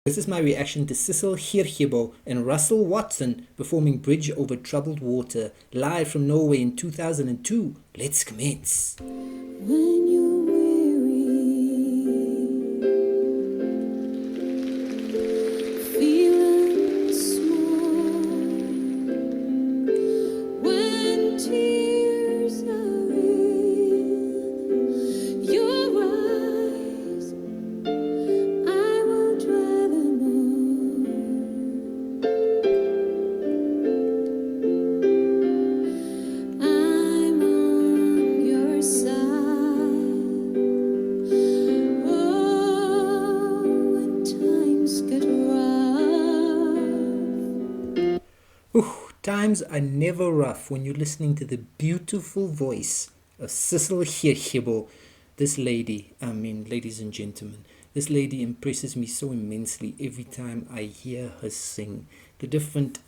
This is my reaction to Sissel Kyrkjebø and Russell Watson performing Bridge Over Troubled Water, live from Norway in 2002. Let's commence. When you're weary, feeling small, when tears are in your eyes, I will dry them all. I'm on your side. Oh, when times get rough. Ooh, times are never rough when you're listening to the beautiful voice of Sissel Kyrkjebø. This lady, ladies and gentlemen, this lady impresses me so immensely every time I hear her sing. The different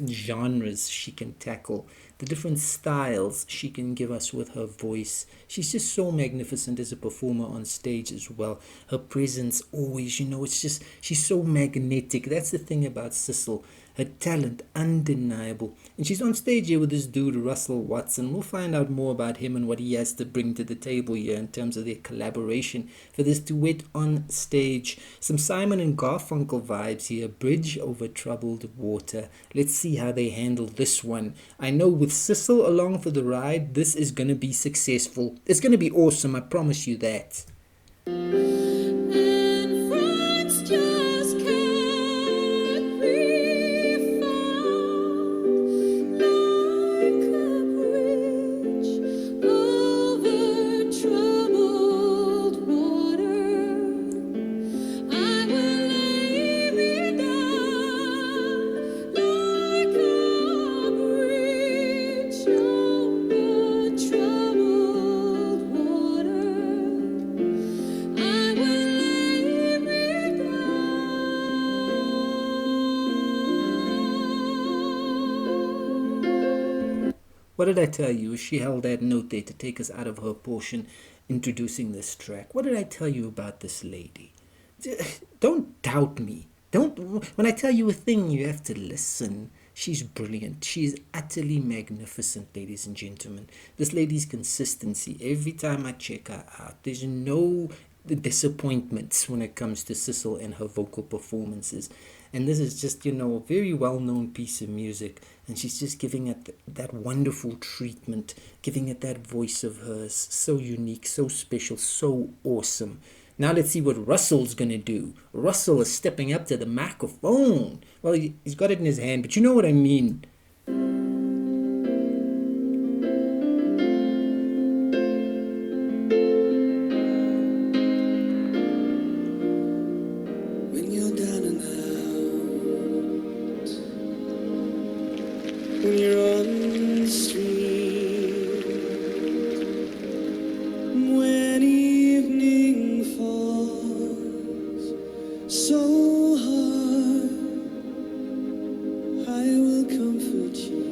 genres she can tackle, the different styles she can give us with her voice. She's just so magnificent as a performer on stage as well. Her presence always, it's just, she's so magnetic. That's the thing about Sissel. Her talent, undeniable. And she's on stage here with this dude, Russell Watson. We'll find out more about him and what he has to bring to the table here in terms of their collaboration for this duet on stage. Some Simon and Garfunkel vibes here. Bridge Over Troubled Water. Let's see how they handle this one. I know with Sissel along for the ride, this is going to be successful. It's going to be awesome, I promise you that. And friends just can't be found, like a bridge over troubled water. I will lay me down, like a bridge over troubled water. I will lay me down. What did I tell you? She held that note there to take us out of her portion introducing this track. What did I tell you about this lady? Don't doubt me. When I tell you a thing, you have to listen. She's brilliant. She's utterly magnificent, ladies and gentlemen. This lady's consistency, every time I check her out, there's no disappointments when it comes to Sissel and her vocal performances. And this is just, a very well-known piece of music. And she's just giving it that wonderful treatment, giving it that voice of hers. So unique, so special, so awesome. Now let's see what Russell's going to do. Russell is stepping up to the microphone. Well, he's got it in his hand, but you know what I mean. When you're down and out, when you're on the street, when evening falls so hard, I will comfort you.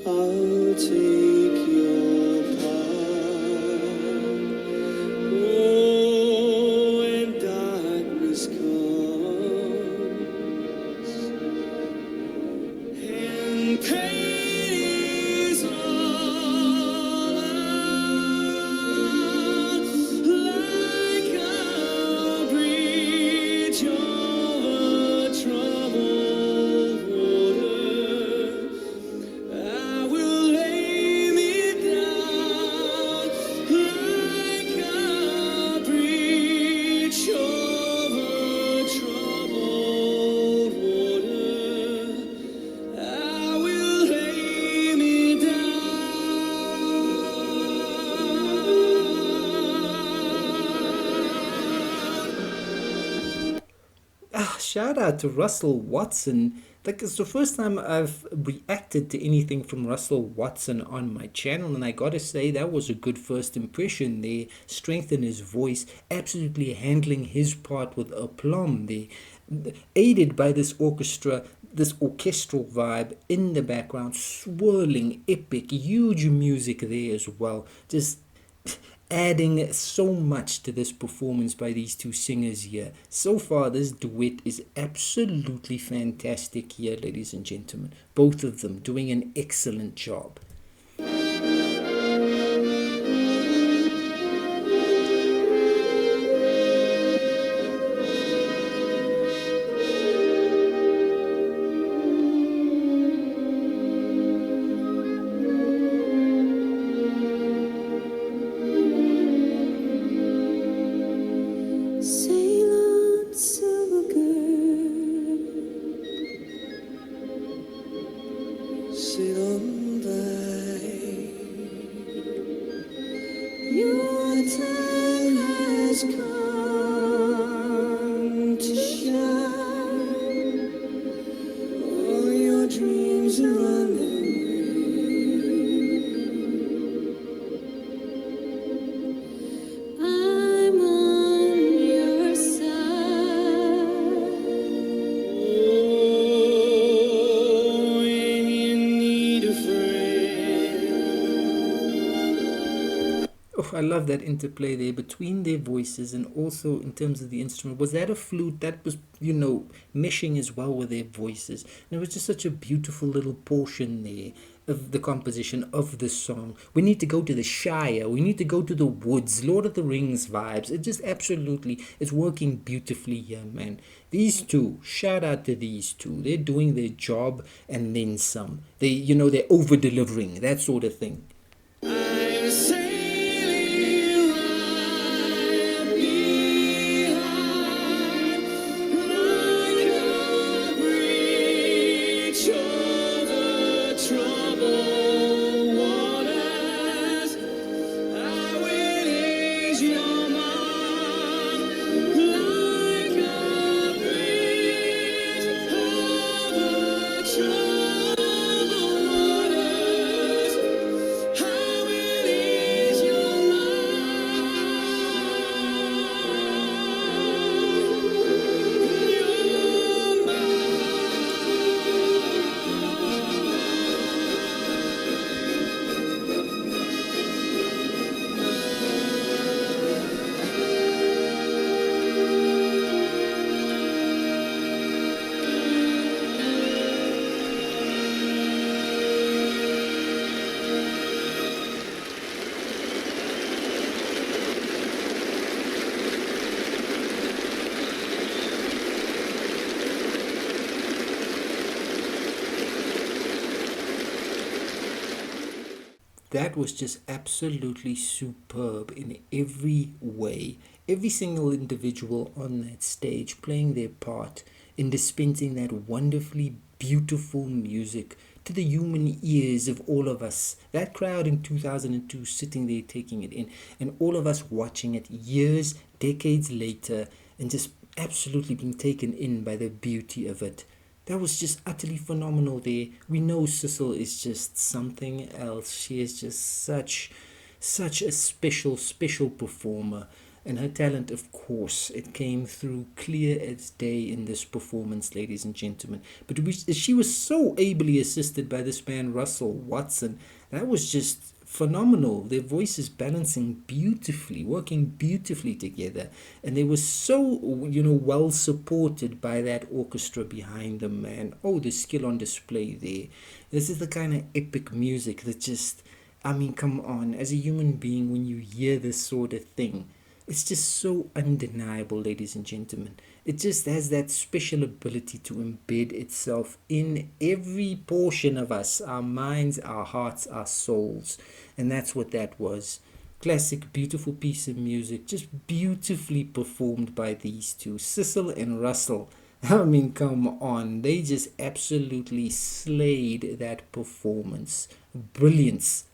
I'll take your part. Oh, when darkness comes and pain is all around, like a bridge over troubled water, I will lay me down, like a bridge over troubled water. I will lay me down. Shout out to Russell Watson. Like, it's the first time I've reacted to anything from Russell Watson on my channel, and I gotta say that was a good first impression there. Strength in his voice, absolutely handling his part with aplomb there, aided by this orchestra, this orchestral vibe in the background, swirling, epic, huge music there as well. Just adding so much to this performance by these two singers here. So far, this duet is absolutely fantastic here, ladies and gentlemen. Both of them doing an excellent job. Sail on, silver girl, sail on by. Your time has come to shine. All your dreams are on their way. I'm on your side. Oh, when you need a friend. Oh, I love that interplay there between their voices and also in terms of the instrument. Was that a flute that was, meshing as well with their voices? And it was just such a beautiful little portion there of the composition of the song. We need to go to the Shire. We need to go to the woods. Lord of the Rings vibes. It just absolutely, it's working beautifully here, man. These two, shout out to these two. They're doing their job and then some. They're over-delivering, that sort of thing. I'm sailing right behind, like a bridge over troubled waters. I will ease your mind, like a bridge over troubled waters. I will ease your That was just absolutely superb in every way. Every single individual on that stage playing their part in dispensing that wonderfully beautiful music to the human ears of all of us. That crowd in 2002 sitting there taking it in, and all of us watching it years, decades later, and just absolutely being taken in by the beauty of it. That was just utterly phenomenal there. We know Sissel is just something else. She is just such a special performer. And her talent, of course, it came through clear as day in this performance, ladies and gentlemen. But she was so ably assisted by this man, Russell Watson. That was just phenomenal. Their voices balancing beautifully, working beautifully together. And they were so, well supported by that orchestra behind them, man. Oh, the skill on display there. This is the kind of epic music that just, come on. As a human being, when you hear this sort of thing, it's just so undeniable, ladies and gentlemen. It just has that special ability to embed itself in every portion of us, our minds, our hearts, our souls. And that's what that was. Classic, beautiful piece of music, just beautifully performed by these two, Sissel and Russell. Come on. They just absolutely slayed that performance. Brilliance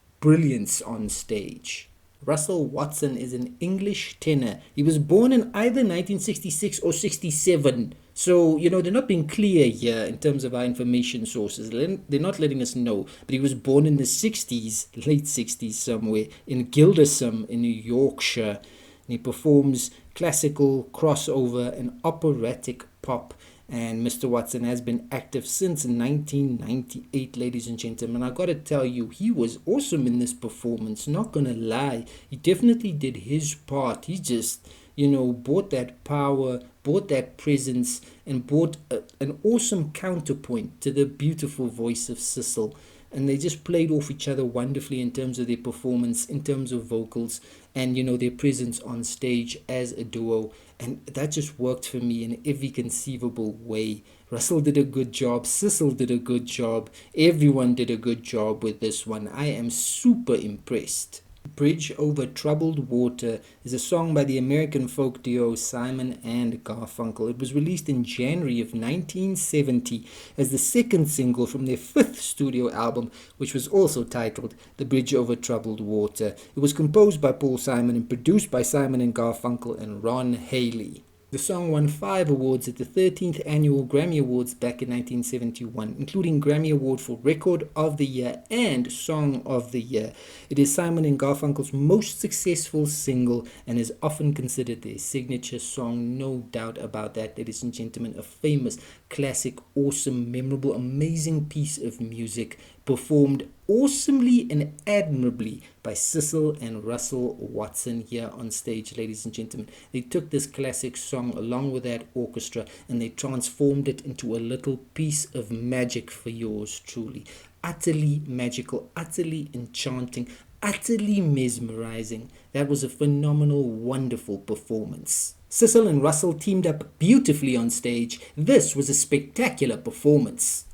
on stage. Russell Watson is an English tenor. He was born in either 1966 or 67. So, they're not being clear here in terms of our information sources. They're not letting us know. But he was born in the 60s, late 60s somewhere, in Gildersham in New Yorkshire. And he performs classical, crossover, and operatic pop. And Mr. Watson has been active since 1998, ladies and gentlemen. I gotta tell you, he was awesome in this performance, not gonna lie. He definitely did his part. He just, brought that power, brought that presence, and brought an awesome counterpoint to the beautiful voice of Sissel. And they just played off each other wonderfully in terms of their performance, in terms of vocals, and their presence on stage as a duo. And that just worked for me in every conceivable way. Russell did a good job, Sissel did a good job, everyone did a good job with this one. I am super impressed. Bridge Over Troubled Water is a song by the American folk duo Simon and Garfunkel. It was released in January of 1970 as the second single from their fifth studio album, which was also titled The Bridge Over Troubled Water. It was composed by Paul Simon and produced by Simon and Garfunkel and Ron Haley. The song won 5 awards at the 13th Annual Grammy Awards back in 1971, including Grammy Award for Record of the Year and Song of the Year. It is Simon and Garfunkel's most successful single and is often considered their signature song, no doubt about that, ladies and gentlemen. A famous, classic, awesome, memorable, amazing piece of music performed awesomely and admirably by Sissel and Russell Watson here on stage, ladies and gentlemen. They took this classic song along with that orchestra and they transformed it into a little piece of magic for yours truly. Utterly magical, utterly enchanting, utterly mesmerizing. That was a phenomenal, wonderful performance. Sissel and Russell teamed up beautifully on stage. This was a spectacular performance.